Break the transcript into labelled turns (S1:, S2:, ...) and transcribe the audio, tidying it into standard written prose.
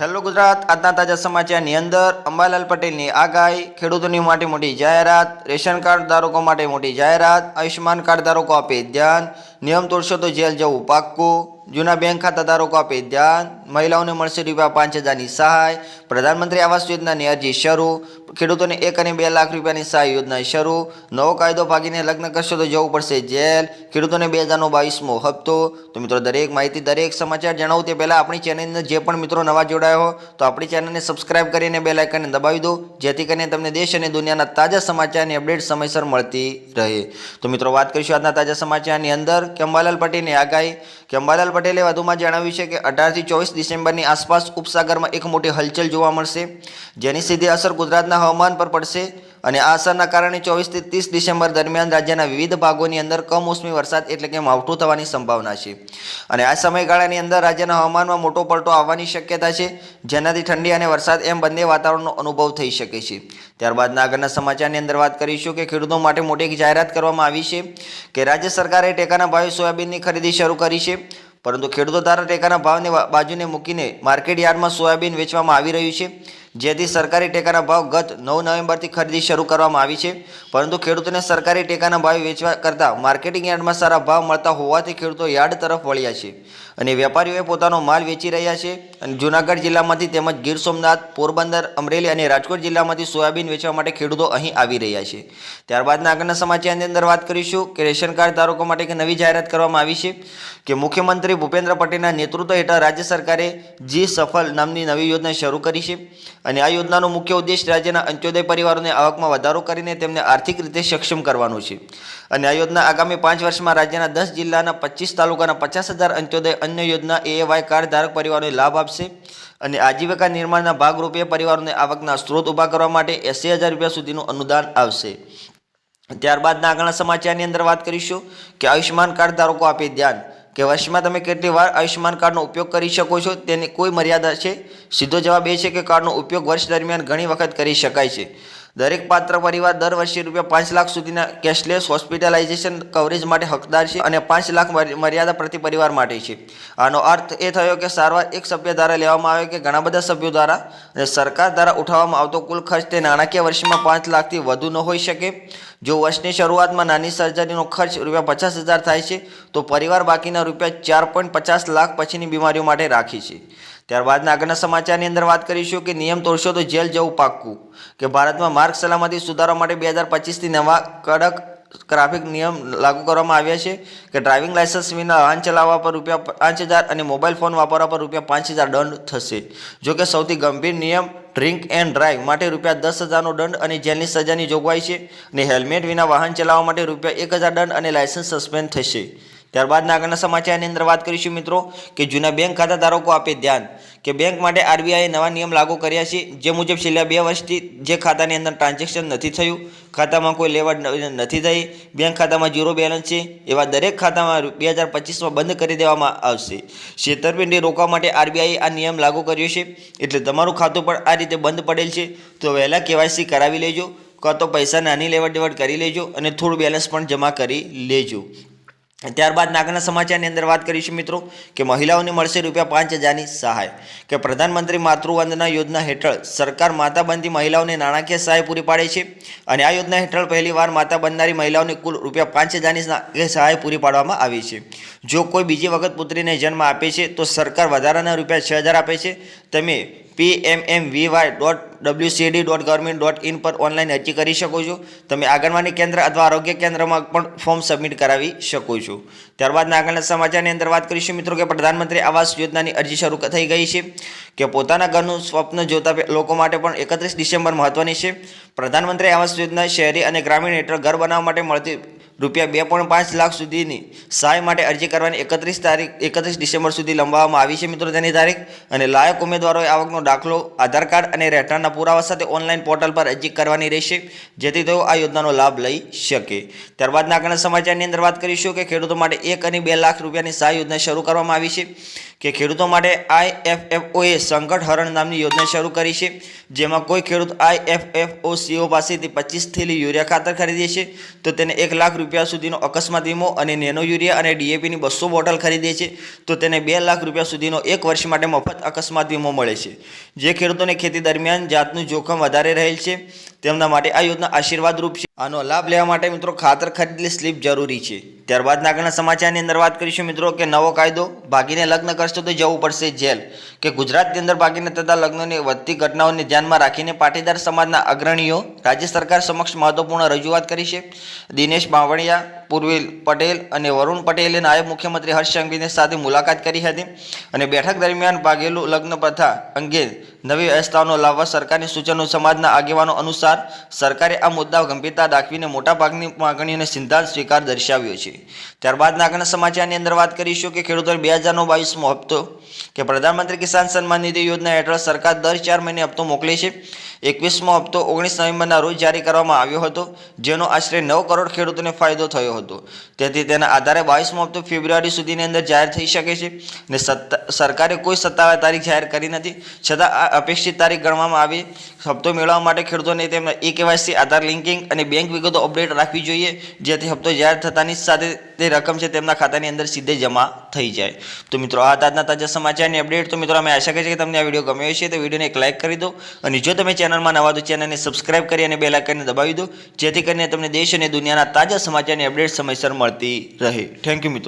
S1: Hello Gujarat, આજના તાજા સમાચારની અંદર અંબાલાલ પટેલની આગાહી, ખેડૂતોની માટે મોટી જાહેરાત, રેશન કાર્ડ ધારકો માટે મોટી જાહેરાત, આયુષ્યમાન કાર્ડ ધારકો આપે ધ્યાન, નિયમ તોડશો તો જેલ જવું પાક્કું, જૂના બેંક ખાતા ધારકો આપે ધ્યાન, મહિલાઓને મળશે ₹5,000ની સહાય, પ્રધાનમંત્રી આવાસ યોજનાની અરજી શરૂ, ખેડૂતોને 1 અને 2 લાખ રૂપિયાની સહાય યોજના શરૂ, નવો કાયદો ભાગીને લગ્ન કરશો તો જવું પડશે જેલ, ખેડૂતોને 2022મો હપ્તો. તો મિત્રો દરેક માહિતી દરેક સમાચાર જણાવું તે પહેલાં આપણી ચેનલને જે પણ મિત્રો નવા જોડાયા હો તો આપણી ચેનલને સબસ્ક્રાઇબ કરીને બેલ આઇકનને દબાવી દો, જેથી કરીને તમને દેશ અને દુનિયાના તાજા સમાચારની અપડેટ સમયસર મળતી રહે. તો મિત્રો વાત કરીશું આજના તાજા સમાચારની અંદર કે અંબાલાલ પટેલની આગાહી. કે અંબાલાલ પટેલે વધુમાં જણાવ્યું છે કે 18 થી 24 ડિસેમ્બરની આસપાસ ઉપસાગરમાં એક મોટી હલચલ જોવા મળશે, જેની સીધી અસર ગુજરાતના હવામાન પર પડશે અને આ અસરના કારણે 24 થી 30 ડિસેમ્બર દરમિયાન રાજ્યના વિવિધ ભાગોની અંદર કમોસમી વરસાદ એટલે કે માવઠું થવાની સંભાવના છે. અને આ સમયગાળાની અંદર રાજ્યના હવામાનમાં મોટો પલટો આવવાની શક્યતા છે, જેનાથી ઠંડી અને વરસાદ એમ બંને વાતાવરણનો અનુભવ થઈ શકે છે. ત્યારબાદના આગળના સમાચારની અંદર વાત કરીશું કે ખેડૂતો માટે મોટી જાહેરાત કરવામાં આવી છે કે રાજ્ય સરકારે ટેકાના ભાવે સોયાબીનની ખરીદી શરૂ કરી છે, પરંતુ ખેડૂતો દ્વારા ટેકાના ભાવને બાજુને મૂકીને માર્કેટ યાર્ડમાં સોયાબીન વેચવામાં આવી રહ્યું છે, જેથી સરકારી ટેકાના ભાવ ગત 9 નવેમ્બરથી ખરીદી શરૂ કરવામાં આવી છે, પરંતુ ખેડૂતોને સરકારી ટેકાના ભાવે વેચવા કરતાં માર્કેટિંગ યાર્ડમાં સારા ભાવ મળતા હોવાથી ખેડૂતો યાર્ડ તરફ વળ્યા છે અને વેપારીઓએ પોતાનો માલ વેચી રહ્યા છે. અને જૂનાગઢ જિલ્લામાંથી તેમજ ગીર સોમનાથ, પોરબંદર, અમરેલી અને રાજકોટ જિલ્લામાંથી સોયાબીન વેચવા માટે ખેડૂતો અહીં આવી રહ્યા છે. ત્યારબાદના આગળના સમાચારની અંદર વાત કરીશું કે રેશન કાર્ડ ધારકો માટે એક નવી જાહેરાત કરવામાં આવી છે કે મુખ્યમંત્રી ભૂપેન્દ્ર પટેલના નેતૃત્વ હેઠળ રાજ્ય સરકારે જી સફળ નામની નવી યોજના શરૂ કરી છે અને આ યોજનાનો મુખ્ય ઉદ્દેશ રાજ્યના અંત્યોદય પરિવારોને આવકમાં વધારો કરીને તેમને આર્થિક રીતે સક્ષમ કરવાનું છે. અને આ યોજના આગામી 5 વર્ષમાં રાજ્યના 10 જિલ્લાના 25 તાલુકાના 50,000 અંત્યોદય અન્ય યોજના AAY કાર્ડ ધારક પરિવારોને લાભ આપશે અને આજીવિકા નિર્માણના ભાગરૂપે પરિવારોને આવકના સ્ત્રોત ઊભા કરવા માટે 80,000 રૂપિયા સુધીનું અનુદાન આવશે. ત્યારબાદના આગળના સમાચારની અંદર વાત કરીશું કે આયુષ્યમાન કાર્ડ ધારકો આપે ધ્યાન. કે વર્ષમાં તમે કેટલી વાર આયુષ્યમાન કાર્ડનો ઉપયોગ કરી શકો છો તેની કોઈ મર્યાદા છે? સીધો જવાબ એ છે કે કાર્ડનો ઉપયોગ વર્ષ દરમિયાન ઘણી વખત કરી શકાય છે. દરેક પાત્ર પરિવાર દર વર્ષે ₹5 લાખ સુધીના કેશલેસ હોસ્પિટલાઇઝેશન કવરેજ માટે હકદાર છે અને 5 લાખ મર્યાદા પ્રતિ પરિવાર માટે છે. આનો અર્થ એ થયો કે સારવાર એક સભ્ય દ્વારા લેવામાં આવે કે ઘણા બધા સભ્યો દ્વારા, અને સરકાર દ્વારા ઉઠાવવામાં આવતો કુલ ખર્ચ તે નાણાકીય વર્ષમાં 5 લાખથી વધુ ન હોઈ શકે. જો વર્ષની શરૂઆતમાં નાની સર્જરીનો ખર્ચ ₹50,000 થાય છે તો પરિવાર બાકીના ₹4.50 લાખ પછીની બીમારીઓ માટે રાખે છે. ત્યારબાદના આગળના સમાચારની અંદર વાત કરીશું કે નિયમ તોડશો તો જેલ જવું પાક્કું. કે ભારતમાં માર્ગ સલામતી સુધારવા માટે 2025થી નવા કડક ટ્રાફિક નિયમ લાગુ કરવામાં આવ્યા છે કે ડ્રાઇવિંગ લાયસન્સ વિના વાહન ચલાવવા પર ₹5,000 અને મોબાઈલ ફોન વાપરવા પર ₹5,000 દંડ થશે. જોકે સૌથી ગંભીર નિયમ ડ્રિંક એન્ડ ડ્રાઈવ માટે ₹10,000નો દંડ અને જેલની સજાની જોગવાઈ છે અને હેલ્મેટ વિના વાહન ચલાવવા માટે ₹1,000 દંડ અને લાયસન્સ સસ્પેન્ડ થશે. ત્યારબાદના આગળના સમાચારની અંદર વાત કરીશું મિત્રો કે જૂના બેંક ખાતા ધારકો આપે ધ્યાન. કે બેંક માટે RBIએ નવા નિયમ લાગુ કર્યા છે, જે મુજબ છેલ્લા 2 વર્ષથી જે ખાતાની અંદર ટ્રાન્ઝેક્શન નથી થયું, ખાતામાં કોઈ લેવડ નથી થઈ, બેંક ખાતામાં ઝીરો બેલેન્સ છે, એવા દરેક ખાતામાં 2025માં બંધ કરી દેવામાં આવશે. છેતરપિંડી રોકવા માટે RBIએ આ નિયમ લાગુ કર્યો છે, એટલે તમારું ખાતું પણ આ રીતે બંધ પડેલ છે તો વહેલા KYC કરાવી લેજો, કાં તો પૈસા નાની લેવડ દેવડ કરી લેજો અને થોડું બેલેન્સ પણ જમા કરી લેજો. ત્યારબાદ આગળના સમાચારની અંદર વાત કરીશું મિત્રો કે મહિલાઓને મળશે ₹5,000ની સહાય. કે પ્રધાનમંત્રી માતૃવંદના યોજના હેઠળ સરકાર માતા બનતી મહિલાઓને નાણાકીય સહાય પૂરી પાડે છે અને આ યોજના હેઠળ પહેલીવાર માતા બનનારી મહિલાઓને કુલ ₹5,000ની સહાય પૂરી પાડવામાં આવી છે. જો કોઈ બીજી વખત પુત્રીને જન્મ આપે છે તો સરકાર વધારાના ₹6,000 આપે છે. તમે pmmvy.wcd.government.in પર ઓનલાઈન અરજી કરી શકો છો. તમે આંગણવાડી કેન્દ્ર અથવા આરોગ્ય કેન્દ્રમાં પણ ફોર્મ સબમિટ કરાવી શકો છો. ત્યારબાદના આગળના સમાચારની અંદર વાત કરીશું મિત્રો કે પ્રધાનમંત્રી આવાસ યોજનાની અરજી શરૂ થઈ ગઈ છે. કે પોતાના ઘરનું સ્વપ્ન જોતા લોકો માટે પણ 31 ડિસેમ્બર મહત્વની છે. પ્રધાનમંત્રી આવાસ યોજના શહેરી અને ગ્રામીણ હેઠળ ઘર બનાવવા માટે મળતી ₹2.5 લાખ સુધીની સહાય માટે અરજી કરવાની 31 ડિસેમ્બર સુધી લંબાવવામાં આવી છે મિત્રો તેની તારીખ. અને લાયક ઉમેદવારોએ આવકનો દાખલો, આધાર કાર્ડ અને રહેઠાણના પુરાવા સાથે ઓનલાઈન પોર્ટલ પર અરજી કરવાની રહેશે, જેથી તેઓ આ યોજનાનો લાભ લઈ શકે. ત્યારબાદના આગળના સમાચારની અંદર વાત કરીશું કે ખેડૂતો માટે 1 અને 2 લાખ રૂપિયાની સહાય યોજના શરૂ કરવામાં આવી છે. કે ખેડૂતો માટે IFFOએ સંકટ હરણ નામની યોજના શરૂ કરી છે, જેમાં કોઈ ખેડૂત IFFO પાસેથી 25 થેલી યુરિયા ખાતર ખરીદે છે તો તેને 1 લાખ રૂપિયા સુધીનો અકસ્માત વીમો અને નેનો યુરિયા અને DAPની 200 બોટલ ખરીદે છે તો તેને 2 લાખ રૂપિયા સુધીનો 1 વર્ષ માટે મફત અકસ્માત વીમો મળે છે. જે ખેડૂતોને ખેતી દરમિયાન જાતનું જોખમ વધારે રહેલ છે તેમના માટે આ યોજના આશીર્વાદરૂપ છે. આનો લાભ લેવા માટે મિત્રો ખાતર ખરીદેલી સ્લીપ જરૂરી છે. ત્યારબાદ આગળના સમાચારની અંદર વાત કરીશું મિત્રો કે નવો કાયદો, ભાગીને લગ્ન કરશો તો જવું પડશે જેલ. કે ગુજરાતની અંદર ભાગીને થતા લગ્નોની વધતી ઘટનાઓને ધ્યાનમાં રાખીને પાટીદાર સમાજના અગ્રણીઓ રાજ્ય સરકાર સમક્ષ મહત્વપૂર્ણ રજૂઆત કરી છે. દિનેશ બાવળિયા, પૂર્વિલ પટેલ અને વરુણ પટેલે નાયબ મુખ્યમંત્રી હર્ષ સંઘવીની સાથે મુલાકાત કરી હતી અને બેઠક દરમિયાન ભાગેલું લગ્ન પ્રથા અંગે નવી વ્યવસ્થાઓનો લાવવા સરકારની સૂચનો સમાજના આગેવાનો અનુસાર સરકારે આ મુદ્દા ગંભીરતા દાખવીને મોટાભાગની માગણીઓને સિદ્ધાંત સ્વીકાર દર્શાવ્યો છે. ત્યારબાદ આગળના સમાચારની અંદર વાત કરીશું કે ખેડૂતોને 2022મો હપ્તો કે પ્રધાનમંત્રી કિસાન સન્માન નિધિ યોજના હેઠળ સરકાર દર 4 મહિને હપ્તો મોકલે છે. 21મો હપ્તો 19 નવેમ્બરના રોજ જારી કરવામાં આવ્યો હતો, જેનો આશરે 9 કરોડ ખેડૂતોને ફાયદો થયો હતો. તેથી તેના આધારે 22મો હપ્તો ફેબ્રુઆરી સુધીની અંદર જાહેર થઈ શકે છે અને સરકારે કોઈ સત્તાવાર તારીખ જાહેર કરી નથી, છતાં આ અપેક્ષિત તારીખ ગણવામાં આવી. હપ્તો મેળવવા માટે ખેડૂતોને તેમના KYC, આધાર લિંકિંગ અને બેંક વિગતો અપડેટ રાખવી જોઈએ, જેથી હપ્તો જાહેર થતાની સાથે તે રકમ છે તેમના ખાતાની અંદર સીધે જમા થઈ જાય. તો મિત્રો આ આજના તાજા સમાચારની અપડેટ. તો મિત્રો અમે આશા કરીએ છીએ કે તમને આ વિડીયો ગમ્યો હશે તો વિડીયોને એક લાઇક કરી દો અને જો તમે ચેનલમાં નવા તો ચેનલને સબસ્ક્રાઇબ કરી અને બેલ આઇકનને દબાવી દો, જેથી કરીને તમને દેશ અને દુનિયાના તાજા સમાચારની અપડેટ સમયસર મળતી રહે. થેન્ક યુ મિત્રો.